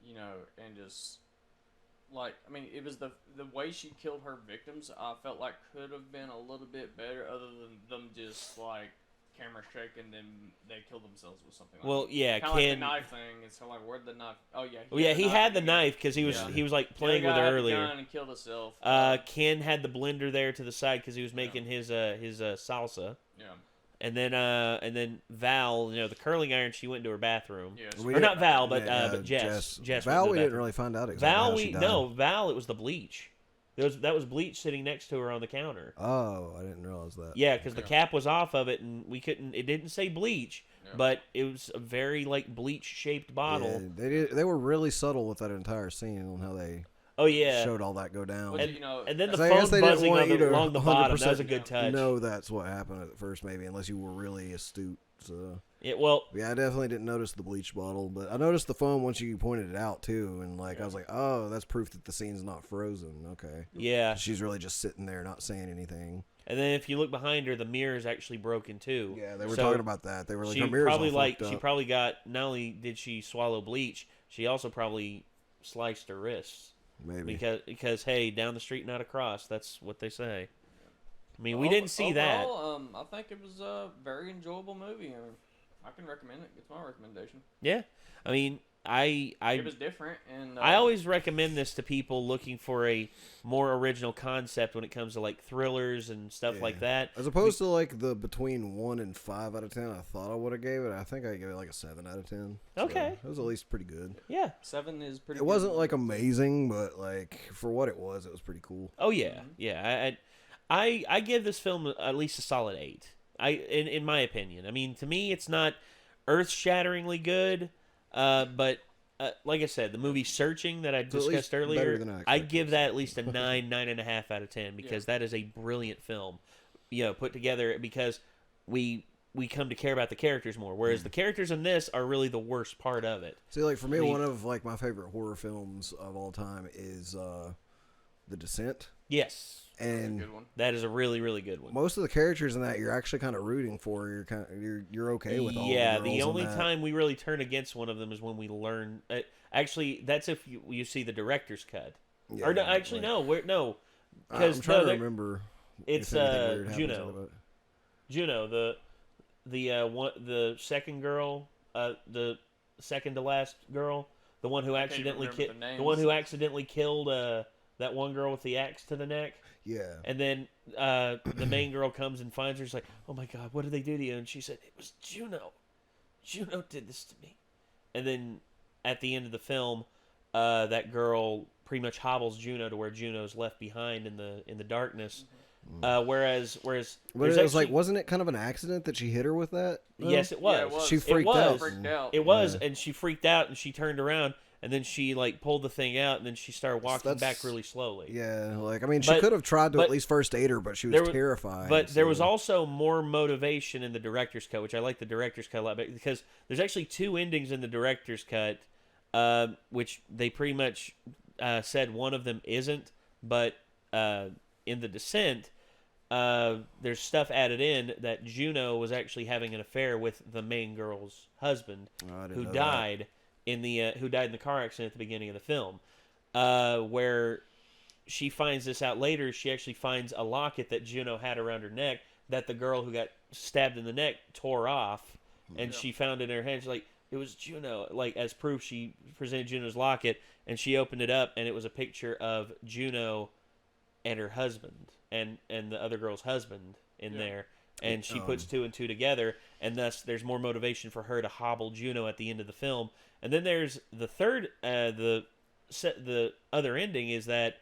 you know, and just... Like, I mean, it was the way she killed her victims, I felt like could have been a little bit better, other than them just, like, camera shaking, then they killed themselves with something like well, yeah, kind of like the knife thing. It's kind of like, where'd the knife... Oh, yeah. He had the knife because he was like playing with her earlier. Gun and killed himself. Ken had the blender there to the side because he was making his salsa. Yeah. And then Val, you know, the curling iron, she went to her bathroom. Yes. Or not Val, but Jess. Val, we didn't really find out exactly Val, it was the bleach. That was bleach sitting next to her on the counter. Oh, I didn't realize that. Yeah, because the cap was off of it, and it didn't say bleach, but it was a very, like, bleach-shaped bottle. Yeah, they were really subtle with that entire scene on how they showed all that go down. And then the phone buzzing along the bottom, that was a good touch. No, that's what happened at first, maybe, unless you were really astute. So I definitely didn't notice the bleach bottle, but I noticed the phone once you pointed it out too, and I was like, oh, that's proof that the scene's not frozen. Okay, yeah, she's really just sitting there not saying anything. And then if you look behind her, the mirror is actually broken too. Yeah, they were talking about that. They were like, her mirror's all fucked up. She probably got, not only did she swallow bleach, she also probably sliced her wrists. Maybe because hey, down the street, not across. That's what they say. I mean, we didn't see that. I think it was a very enjoyable movie. I mean, I can recommend it. It's my recommendation. Yeah, I mean, it was different, and I always recommend this to people looking for a more original concept when it comes to like thrillers and stuff like that. As opposed to like the between 1 and 5 out of 10, I thought I would have gave it. I think I gave it like a 7 out of 10. Okay, so it was at least pretty good. Yeah, 7 is pretty. It wasn't like amazing, but like for what it was pretty cool. Oh yeah, yeah. I give this film at least a solid 8. In my opinion. I mean, to me, it's not earth-shatteringly good, but like I said, the movie Searching that I discussed earlier, I give that at least a 9.5 out of 10 because that is a brilliant film, put together because we come to care about the characters more, whereas the characters in this are really the worst part of it. See, like for me, one of like my favorite horror films of all time is The Descent. Yes. And good one. That is a really, really good one. Most of the characters in that you're actually kind of rooting for. You're okay with all. Yeah, the only time we really turn against one of them is when we learn. Actually, that's if you see the director's cut. Yeah, or no, actually, no. Because I'm trying to remember. It's Juno. Juno, the second girl, the second to last girl, the one who accidentally killed that one girl with the axe to the neck. Yeah. And then the main girl comes and finds her. She's like, oh my God, what did they do to you? And she said, it was Juno. Juno did this to me. And then at the end of the film, that girl pretty much hobbles Juno to where Juno's left behind in the darkness. Whereas but it was actually, like, wasn't it kind of an accident that she hit her with that? Yes, it was. Yeah, it was. She freaked out. It was, and she freaked out, and she turned around. And then she, like, pulled the thing out, and then she started walking back really slowly. Yeah, like, I mean, she could have tried to at least first aid her, but she was terrified. But there was also more motivation in the director's cut, which I like the director's cut a lot, because there's actually 2 endings in the director's cut, which they pretty much said one of them isn't, but in The Descent, there's stuff added in that Juno was actually having an affair with the main girl's husband, who died in the car accident at the beginning of the film, where she finds this out later. She actually finds a locket that Juno had around her neck that the girl who got stabbed in the neck tore off, and she found it in her hand. She's like, it was Juno. Like, as proof, she presented Juno's locket, and she opened it up, and it was a picture of Juno and her husband, and the other girl's husband in there. and she puts 2 and 2 together, and thus there's more motivation for her to hobble Juno at the end of the film. And then there's the third, the other ending is that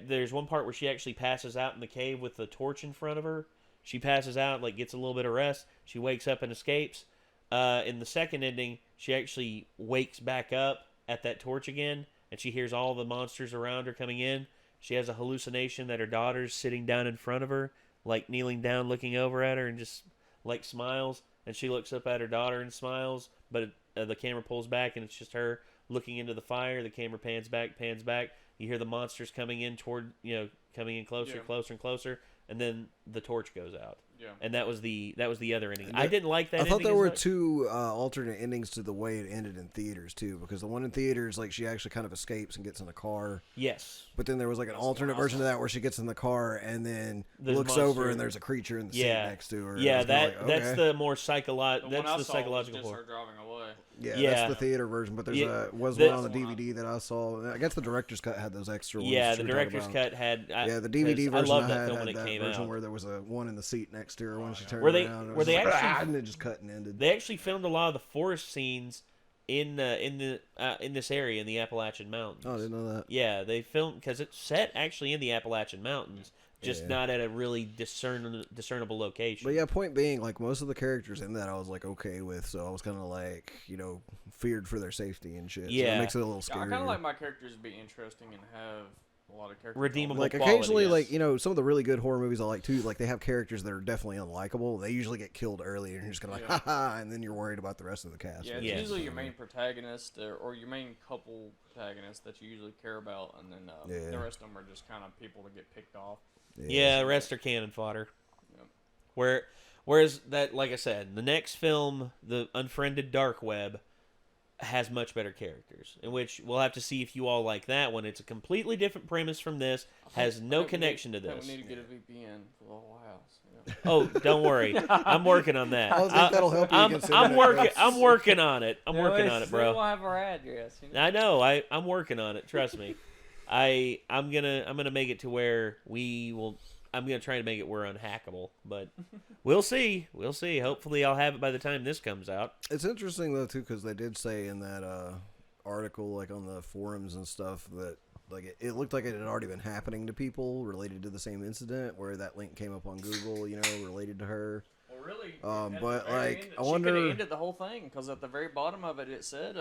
there's one part where she actually passes out in the cave with the torch in front of her. She passes out, like gets a little bit of rest. She wakes up and escapes. In the second ending, she actually wakes back up at that torch again, and she hears all the monsters around her coming in. She has a hallucination that her daughter's sitting down in front of her, like kneeling down, looking over at her, and just like smiles. And she looks up at her daughter and smiles, but the camera pulls back, and it's just her looking into the fire. The camera pans back. You hear the monsters coming in coming in closer, closer and closer, and then the torch goes out. Yeah. And that was the other ending. I didn't like that. I thought there were 2 alternate endings to the way it ended in theaters too, because the one in theaters, like she actually kind of escapes and gets in a car. Yes. But then there was like an alternate version of that where she gets in the car and then looks over and there's a creature in the seat next to her. Yeah, that's the more psychological. That's the psychological just part. her driving away. Yeah, that's the theater version. But there's one on the DVD that I saw. I guess the director's cut had those extra ones. Yeah, the director's cut had. The DVD version I loved had when it came version out. where there was a one in the seat next to her when she turned around. Where they actually and it just cut and ended. They actually filmed a lot of the forest scenes in this area in the Appalachian Mountains. Oh, I didn't know that. Yeah, they filmed because it's set actually in the Appalachian Mountains, just not at a really discernible location. But yeah, point being, like most of the characters in that I was like okay with, so I was kind of like feared for their safety and shit. Yeah, so it makes it a little scary. I kind of like my characters to be interesting and have a lot of characters. Redeemable. Like quality, occasionally, like some of the really good horror movies I like too. Like they have characters that are definitely unlikable. They usually get killed early, and you're just kind of like, ha ha, and then you're worried about the rest of the cast. Yeah, it's usually your main protagonist or your main couple protagonists that you usually care about, and then the rest of them are just kind of people to get picked off. Yeah, the rest are cannon fodder. Yep. Whereas that, like I said, the next film, the Unfriended Dark Web, has much better characters, in which we'll have to see if you all like that one. It's a completely different premise from this, has no connection to this. We need to get a VPN for the whole house. Oh, don't worry, I'm working on that. I don't think that'll help you. I'm working on it. I'm working on it, bro. We'll have our address. I know. I'm working on it. Trust me. I'm gonna make it to where I'm gonna try to make it where unhackable, but we'll see. We'll see. Hopefully, I'll have it by the time this comes out. It's interesting though too, because they did say in that article, like on the forums and stuff, that like it looked like it had already been happening to people related to the same incident, where that link came up on Google, related to her. Well, really. But like, I wonder. She could have ended the whole thing, because at the very bottom of it, it said,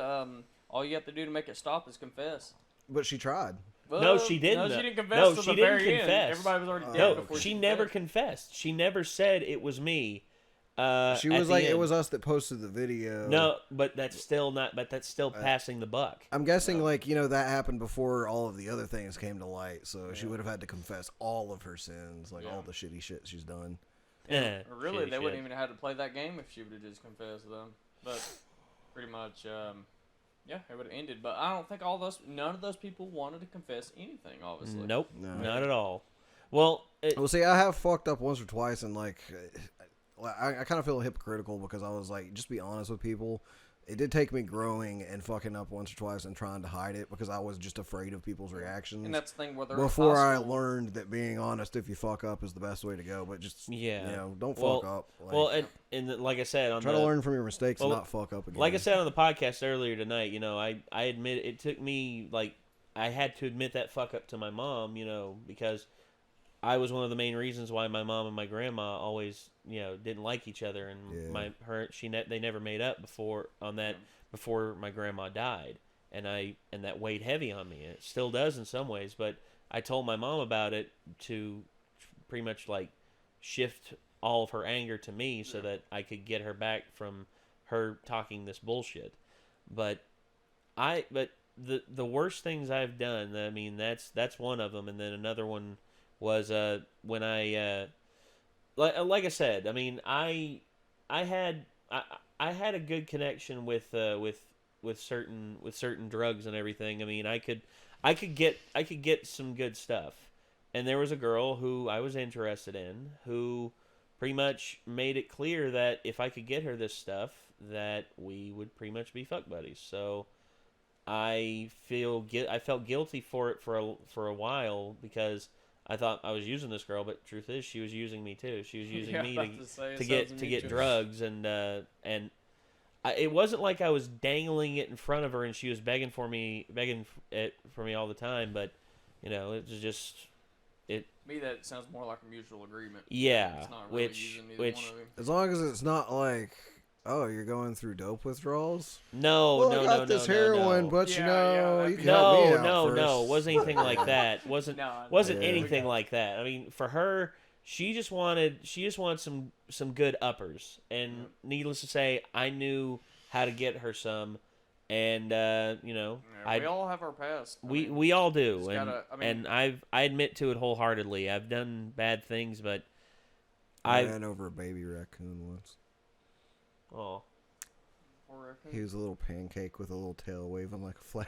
all you have to do to make it stop is confess. But she tried. Well, no, she didn't. No, she didn't confess. She didn't confess. End. Everybody was already dead before she never confessed. She never said it was me. She was like, it was us that posted the video. No, but that's still not. But that's still passing the buck. I'm guessing, like that happened before all of the other things came to light. So she would have had to confess all of her sins, like all the shitty shit she's done. Really, they wouldn't even have had to play that game if she would have just confessed them. But pretty much. Yeah, it would have ended, but I don't think none of those people wanted to confess anything, obviously. Nope, not at all. Well, see, I have fucked up once or twice, and like, I kind of feel hypocritical because I was like, just be honest with people. It did take me growing and fucking up once or twice and trying to hide it because I was just afraid of people's reactions. And that's the thing, whether before I learned that being honest if you fuck up is the best way to go. But just don't fuck up. Like, and like I said, try to learn from your mistakes and not fuck up again. Like I said on the podcast earlier tonight, I admit it took me I had to admit that fuck up to my mom, because I was one of the main reasons why my mom and my grandma always, didn't like each other, and they never made up before my grandma died, and that weighed heavy on me. It still does in some ways, but I told my mom about it to pretty much like shift all of her anger to me so that I could get her back from her talking this bullshit. But the worst things I've done, I mean, that's one of them, and then another one was when I like I said, I mean, I had a good connection with certain drugs and everything. I mean, I could get some good stuff, and there was a girl who I was interested in who pretty much made it clear that if I could get her this stuff, that we would pretty much be fuck buddies. So I felt guilty for it for a while because I thought I was using this girl, but truth is, she was using me too. She was using me to get drugs, and it wasn't like I was dangling it in front of her and she was begging for me all the time. But it was just me, that sounds more like a mutual agreement. Yeah, it's not really which as long as it's not like, oh, you're going through dope withdrawals. No, I got this heroin, but you can help me out first. No, it wasn't anything like that. Wasn't anything like that. I mean, for her, she just wanted some good uppers, and needless to say, I knew how to get her some, and we all have our past. We all do, and I admit to it wholeheartedly. I've done bad things, but I ran over a baby raccoon once. Oh. He was a little pancake with a little tail waving like a flag.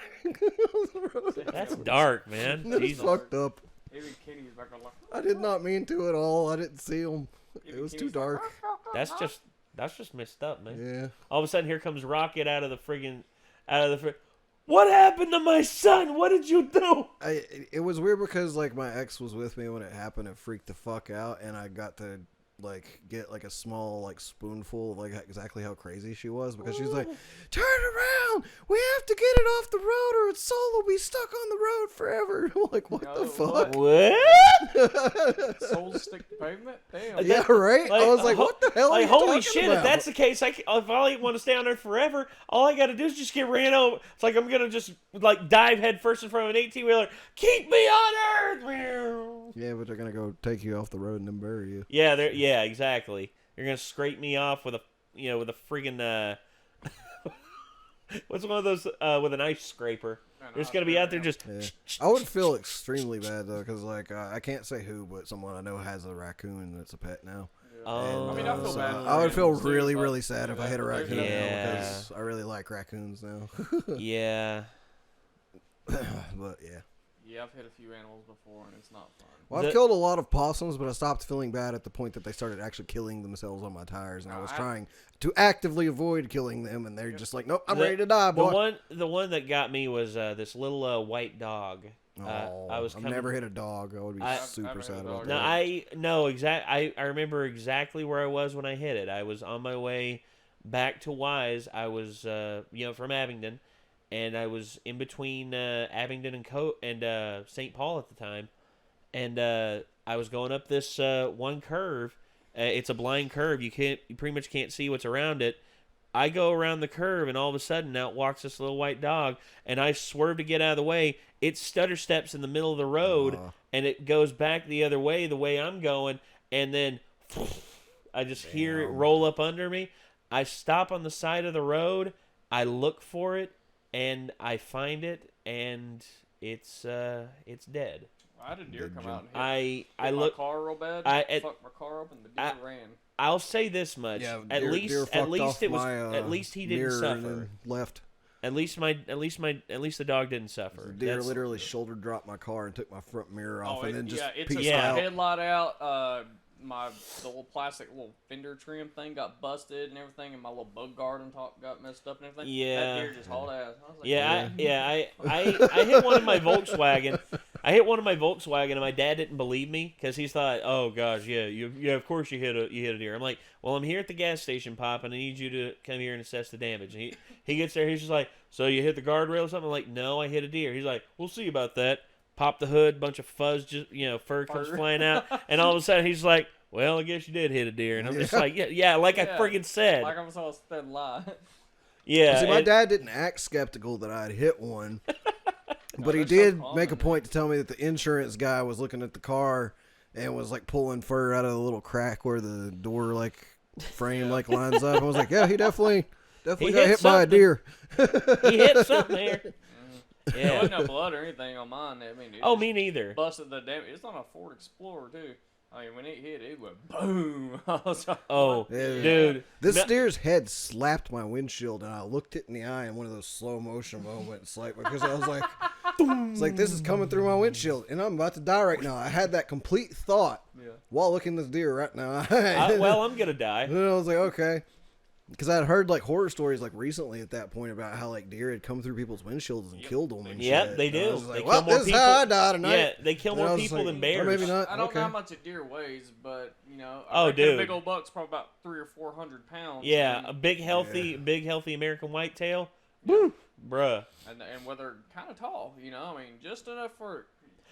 That's dark, man. That's fucked up. I did not mean to at all. I didn't see him. It was too dark. That's just messed up, man. Yeah. All of a sudden, here comes Rocket out of the friggin'. What happened to my son? What did you do? It was weird because like my ex was with me when it happened. It freaked the fuck out, and I got to like get like a small like spoonful of like exactly how crazy she was, because she's like, turn around, we have to get it off the road or its soul will be stuck on the road forever. I'm like, what the fuck? What? Soul stick to pavement? Damn. Yeah, right. I was like, what the hell are you holy talking shit, about? if that's the case, if I want to stay on there forever, all I gotta do is just get ran over. It's like I'm gonna just like dive head first in front of an 18-wheeler. Keep me on Earth. Yeah, but they're gonna go take you off the road and then bury you. Yeah, exactly. You're gonna scrape me off with a friggin' what's one of those with an ice scraper? They're just gonna be out there just. Yeah. I would feel extremely bad though, because like I can't say who, but someone I know has a raccoon that's a pet now. Oh, and, I feel bad. I would feel really sad if I hit a raccoon now, because I really like raccoons now. Yeah. But yeah. Yeah, I've hit a few animals before, and it's not fun. Well, I've killed a lot of possums, but I stopped feeling bad at the point that they started actually killing themselves on my tires, and I was trying to actively avoid killing them, and they're just like, nope, I'm ready to die, boy. The one that got me was this little white dog. I've never hit a dog. I would be super sad about that. I remember exactly where I was when I hit it. I was on my way back to Wise. I was from Abingdon. And I was in between Abingdon and St. Paul at the time, and I was going up this one curve. It's a blind curve. You pretty much can't see what's around it. I go around the curve, and all of a sudden, out walks this little white dog, and I swerve to get out of the way. It stutter steps in the middle of the road, and it goes back the other way, the way I'm going, and then I just hear it roll up under me. I stop on the side of the road. I look for it. And I find it, and it's dead. I had a deer come out and hit my car real bad. Fucked my car up, and the deer ran. I'll say this much: at least he didn't suffer. Left. At least the dog didn't suffer. The deer literally shoulder dropped my car and took my front mirror off, and then just pieced out. Headlight out. The little plastic little fender trim thing got busted and everything, and my little bug guard on top got messed up and everything. Yeah, that deer just hauled ass. I was I like, hit one in my Volkswagen. And my dad didn't believe me because he thought, oh gosh, of course you hit a deer. I'm like, well, I'm here at the gas station, Pop, and I need you to come here and assess the damage. And he gets there, he's just like, so you hit the guardrail or something? I'm like, no, I hit a deer. He's like, we'll see about that. Pop the hood, bunch of fuzz, just fur comes flying out, and all of a sudden he's like, well, I guess you did hit a deer. And I'm just like, I friggin' said. Like I'm supposed to lie. Yeah. See, my dad didn't act skeptical that I'd hit one, but he did make a point to tell me that the insurance guy was looking at the car and was like pulling fur out of the little crack where the door frame lines up. I was like, yeah, he definitely got hit by a deer. He hit something there. Yeah. There wasn't no blood or anything on mine. Me neither. Busted the damage. It's on a Ford Explorer too. I mean, when it hit, it went boom. Dude. This deer's head slapped my windshield, and I looked it in the eye in one of those slow motion moments, because I was like, it's like, this is coming through my windshield, and I'm about to die right now. I had that complete thought while looking at this deer right now. I'm going to die. And I was like, okay. Because I'd heard like horror stories like recently at that point about how like deer had come through people's windshields and killed them. And yep, shit. they do. Like, they well, kill more this people. is how I died tonight. Yeah, they kill more people than bears. Or maybe not. I don't know how much a deer weighs, but you know, a big old buck's probably about 300 or 400 pounds. Yeah, a big healthy American whitetail. Woo, bruh. And where they're kind of tall, you know. I mean, just enough for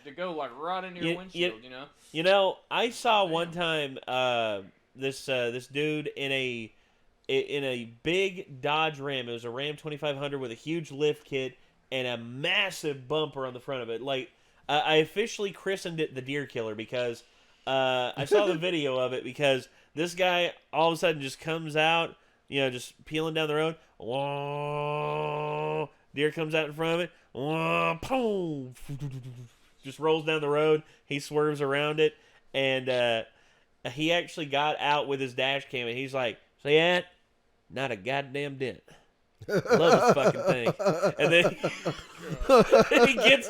to go like right into your windshield, you know. You know, I saw one time this dude in a big Dodge Ram. It was a Ram 2500 with a huge lift kit and a massive bumper on the front of it. Like I officially christened it the Deer Killer because I saw the video of it because this guy all of a sudden just comes out, you know, just peeling down the road. Whoa, deer comes out in front of it. Whoa, boom, just rolls down the road. He swerves around it, and he actually got out with his dash cam, and he's like, "See that? Not a goddamn dent. Love this fucking thing." And then he gets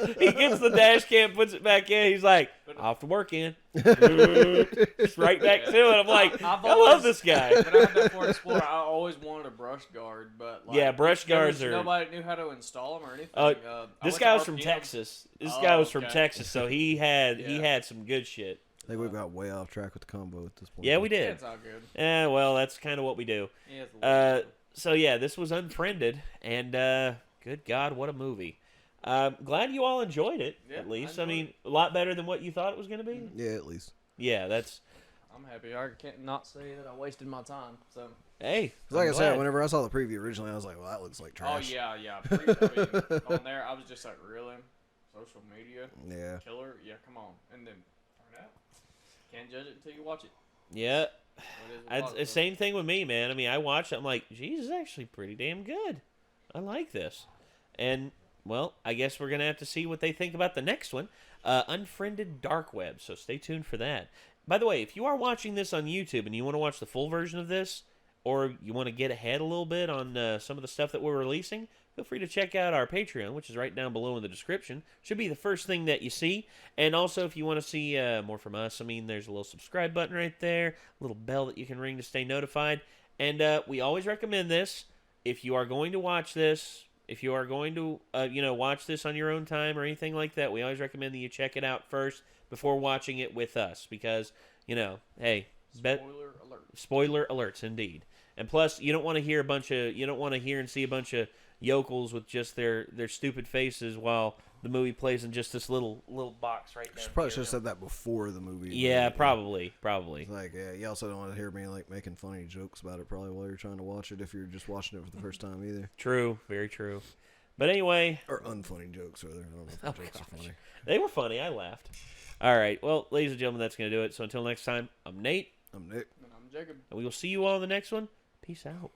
the dash cam, puts it back in. He's like, "Off to work in." Just right back to it. I'm like, I love this guy. When I had that Ford Explorer, I always wanted a brush guard, but like, yeah, brush guards are. Nobody knew how to install them or anything. This guy was from Texas. This guy was from Texas, so he had some good shit. I think we got way off track with the combo at this point. Yeah, we did. Yeah, it's all good. Yeah, well, that's kind of what we do. Yeah, so yeah, this was Unfriended, and good God, what a movie! Glad you all enjoyed it. Yeah, at least, I mean, a lot better than what you thought it was going to be. Yeah, at least. Yeah, that's. I'm happy. I can't not say that I wasted my time. So. Hey, like I said, whenever I saw the preview originally, I was like, "Well, that looks like trash." Oh yeah. I mean, on there, I was just like, "Really? Social media? Yeah. Killer? Yeah, come on." And then turned out, can't judge it until you watch it. Yeah. It's the same thing with me, man. I mean, I watched it. I'm like, "Geez, this is actually pretty damn good. I like this." And well, I guess we're gonna have to see what they think about the next one, Unfriended Dark Web. So stay tuned for that. By the way, if you are watching this on YouTube and you want to watch the full version of this, or you want to get ahead a little bit on some of the stuff that we're releasing, feel free to check out our Patreon, which is right down below in the description. Should be the first thing that you see. And also, if you want to see more from us, I mean, there's a little subscribe button right there, a little bell that you can ring to stay notified. And we always recommend this. If you are going to watch this, if you are going to, watch this on your own time or anything like that, we always recommend that you check it out first before watching it with us. Because, hey, spoiler alerts, indeed. And plus, you don't want to hear and see a bunch of yokels with just their stupid faces while the movie plays in just this little box right there. Probably should have said that before the movie. Yeah, probably. It's like, you also don't want to hear me like making funny jokes about it probably while you're trying to watch it if you're just watching it for the first time either. True, very true. But anyway, or unfunny jokes, rather. I don't know if the jokes are funny. They were funny. I laughed. All right, well, ladies and gentlemen, that's going to do it. So until next time, I'm Nate. I'm Nick. And I'm Jacob. And we will see you all in the next one. Peace out.